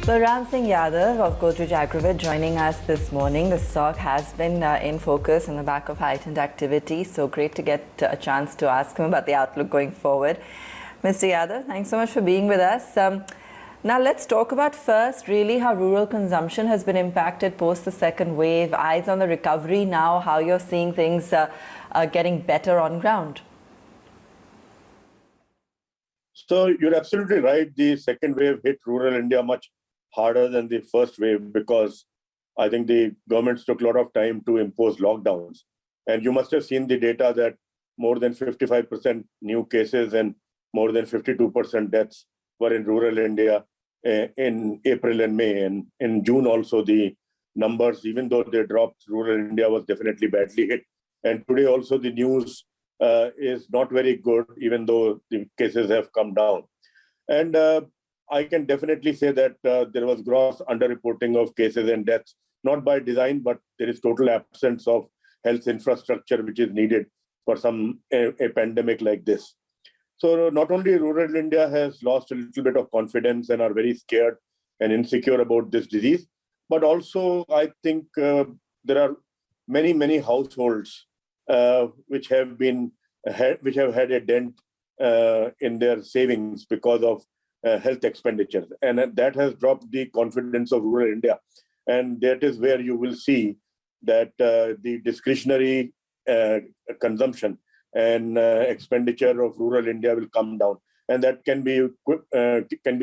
Balram Singh Yadav of Godrej Agrovert joining us this morning. The stock has been in focus on the back of heightened activity, so great to get a chance to ask him about the outlook going forward. Mr. Yadav, thanks so much for being with us. Now let's talk about first really how rural consumption has been impacted post the second wave. Eyes on the recovery now, how you're seeing things getting better on ground. So you're absolutely right. The second wave hit rural India much harder than the first wave because I think the governments took a lot of time to impose lockdowns. And you must have seen the data that more than 55% new cases and more than 52% deaths were in rural India in April and May. And in June also, the numbers, even though they dropped, rural India was definitely badly hit. And today also the news is not very good, even though the cases have come down. And I can definitely say that there was gross underreporting of cases and deaths, not by design, but there is total absence of health infrastructure which is needed for a pandemic like this. So not only rural India has lost a little bit of confidence and are very scared and insecure about this disease, but also I think there are many households which have had a dent in their savings because of health expenditures, and that has dropped the confidence of rural India. And that is where you will see that the discretionary consumption and expenditure of rural India will come down, and that can be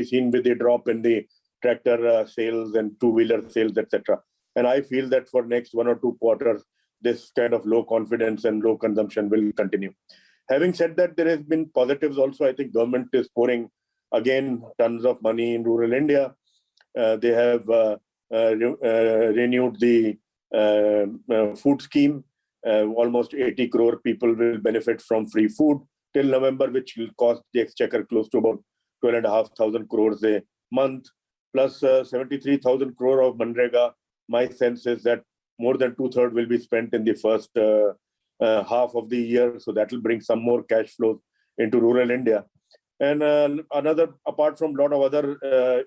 seen with the drop in the tractor sales and two-wheeler sales, etc. And I feel that for next 1 or 2 quarters, this kind of low confidence and low consumption will continue. Having said that, there has been positives also. I think government is pouring again tons of money in rural India. They have renewed the food scheme. Almost 80 crore people will benefit from free food till November, which will cost the exchequer close to about 12,500 crores a month, plus 73,000 crore of Manrega. My sense is that more than 2/3 will be spent in the first half of the year. So that will bring some more cash flows into rural India. And apart from a lot of other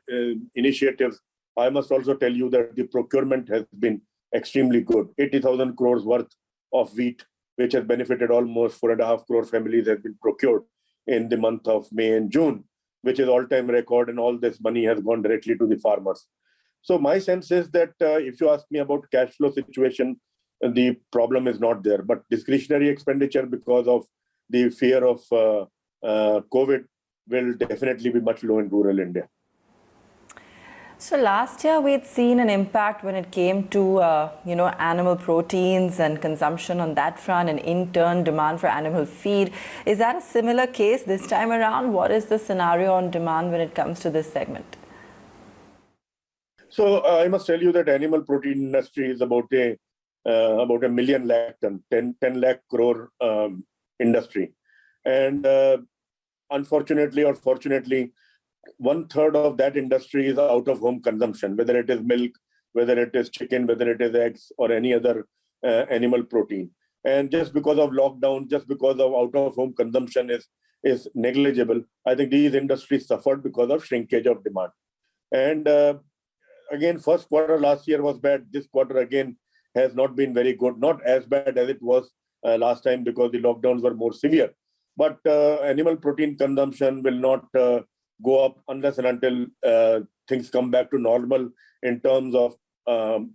initiatives, I must also tell you that the procurement has been extremely good. 80,000 crores worth of wheat, which has benefited almost 4.5 crore families, has been procured in the month of May and June, which is all-time record, and all this money has gone directly to the farmers. So my sense is that if you ask me about cash flow situation, the problem is not there. But discretionary expenditure because of the fear of COVID will definitely be much low in rural India. So last year we'd seen an impact when it came to animal proteins and consumption on that front, and in turn demand for animal feed. Is that a similar case this time around? What is the scenario on demand when it comes to this segment? So I must tell you that animal protein industry is about a million lakh ton, 10 lakh crore industry. And unfortunately or fortunately, 1/3 of that industry is out of home consumption, whether it is milk, whether it is chicken, whether it is eggs or any other animal protein. And just because of lockdown, just because of out of home consumption is negligible, I think these industries suffered because of shrinkage of demand. And again, first quarter last year was bad. This quarter again has not been very good, not as bad as it was last time because the lockdowns were more severe. But animal protein consumption will not go up unless and until things come back to normal in terms of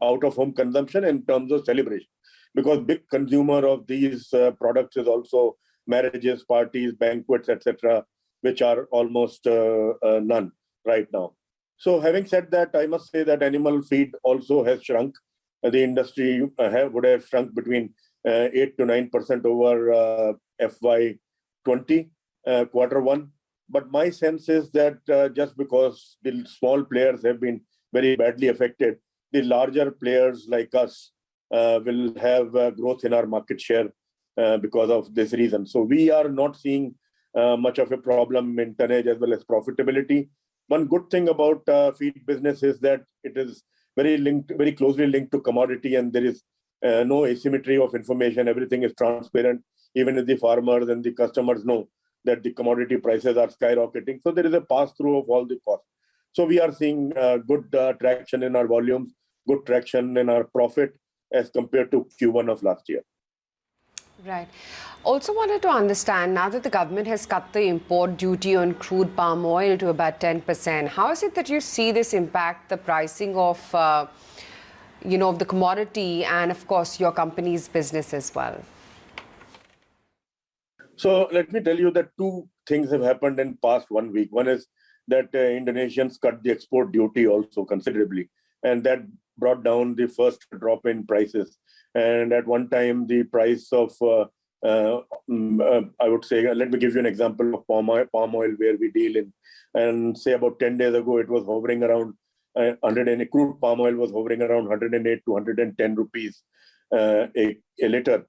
out-of-home consumption, in terms of celebration. Because big consumer of these products is also marriages, parties, banquets, etc., which are almost none right now. So having said that, I must say that animal feed also has shrunk. The industry would have shrunk between 8 to 9% over FY20 quarter one. But my sense is that just because the small players have been very badly affected, the larger players like us will have growth in our market share because of this reason. So we are not seeing much of a problem in tonnage as well as profitability. One good thing about feed business is that it is very closely linked to commodity, and there is no asymmetry of information. Everything is transparent. Even if the farmers and the customers know that the commodity prices are skyrocketing. So there is a pass-through of all the costs. So we are seeing good traction in our volumes, good traction in our profit as compared to Q1 of last year. Right. Also wanted to understand, now that the government has cut the import duty on crude palm oil to about 10%, how is it that you see this impact the pricing of, the commodity and, of course, your company's business as well? So let me tell you that two things have happened in past 1 week. One is that Indonesians cut the export duty also considerably, and that brought down the first drop in prices. And at one time, the price of, I would say, let me give you an example of palm oil where we deal in. And say about 10 days ago, it was hovering around 100, crude palm oil was hovering around 108 to 110 rupees a liter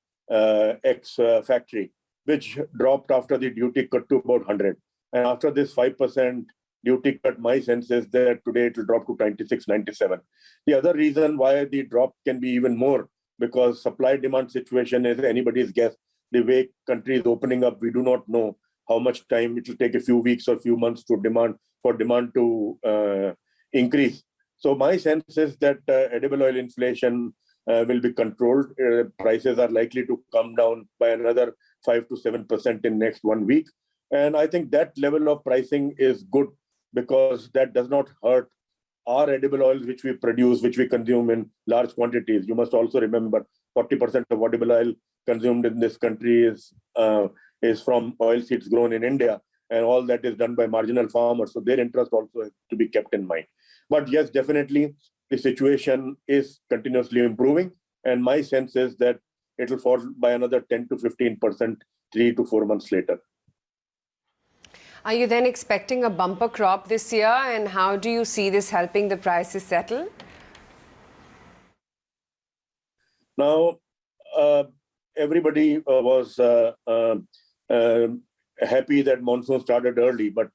ex factory, which dropped after the duty cut to about 100. And after this 5% duty cut, my sense is that today it will drop to 96, 97. The other reason why the drop can be even more, because supply-demand situation is anybody's guess. The way country is opening up, we do not know how much time it will take, a few weeks or a few months for demand to increase. So my sense is that edible oil inflation will be controlled. Prices are likely to come down by another 5 to 7% in next 1 week. And I think that level of pricing is good because that does not hurt our edible oils, which we produce, which we consume in large quantities. You must also remember 40% of edible oil consumed in this country is from oil seeds grown in India, and all that is done by marginal farmers. So their interest also has to be kept in mind. But yes, definitely the situation is continuously improving, and my sense is that it will fall by another 10 to 15% 3 to 4 months later. Are you then expecting a bumper crop this year, and how do you see this helping the prices settle? Now, everybody was happy that monsoon started early, but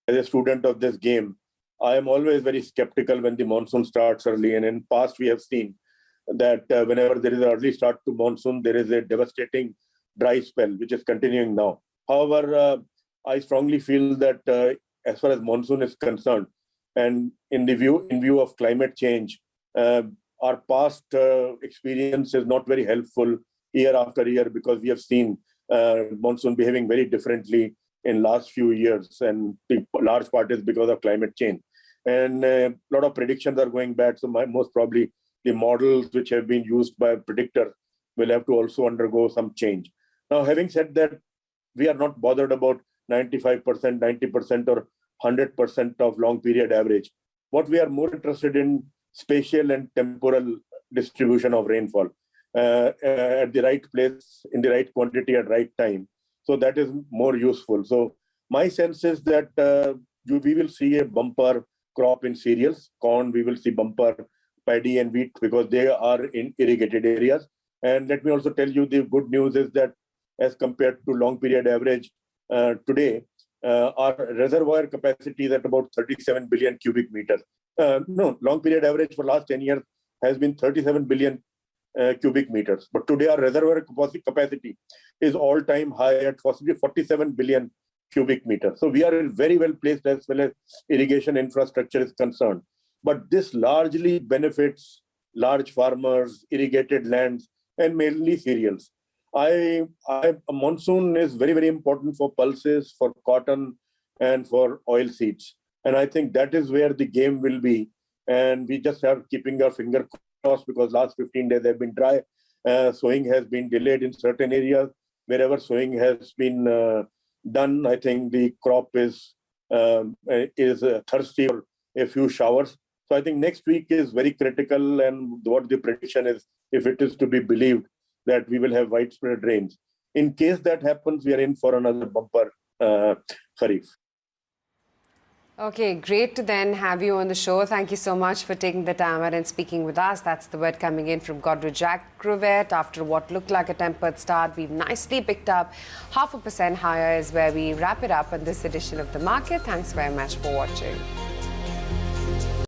as a student of this game, I am always very skeptical when the monsoon starts early. And in past, we have seen that whenever there is an early start to monsoon, there is a devastating dry spell, which is continuing now. However, I strongly feel that as far as monsoon is concerned, and in view of climate change, our past experience is not very helpful year after year, because we have seen monsoon behaving very differently in last few years, and the large part is because of climate change. And a lot of predictions are going bad. So most probably the models which have been used by predictors will have to also undergo some change. Now, having said that, we are not bothered about 95%, 90% or 100% of long period average. What we are more interested in, spatial and temporal distribution of rainfall at the right place, in the right quantity at right time. So that is more useful. So my sense is that we will see a bumper crop in cereals. Corn, we will see bumper paddy and wheat, because they are in irrigated areas. And let me also tell you, the good news is that as compared to long period average, today, our reservoir capacity is at about 37 billion cubic meters. Long period average for last 10 years has been 37 billion cubic meters. But today our reservoir capacity is all-time high at possibly 47 billion cubic meters. So we are very well placed as well as irrigation infrastructure is concerned. But this largely benefits large farmers, irrigated lands, and mainly cereals. A monsoon is very, very important for pulses, for cotton, and for oil seeds. And I think that is where the game will be. And we just have keeping our finger crossed, because last 15 days have been dry. Sowing has been delayed in certain areas. Wherever sowing has been done, I think the crop is thirsty for a few showers. So I think next week is very critical. And what the prediction is, if it is to be believed, that we will have widespread rains. In case that happens, we are in for another bumper kharif. Okay, great to then have you on the show. Thank you so much for taking the time out and speaking with us. That's the word coming in from Godrej Agrovert. After what looked like a tempered start, we've nicely picked up 0.5% higher is where we wrap it up on this edition of The Market. Thanks very much for watching.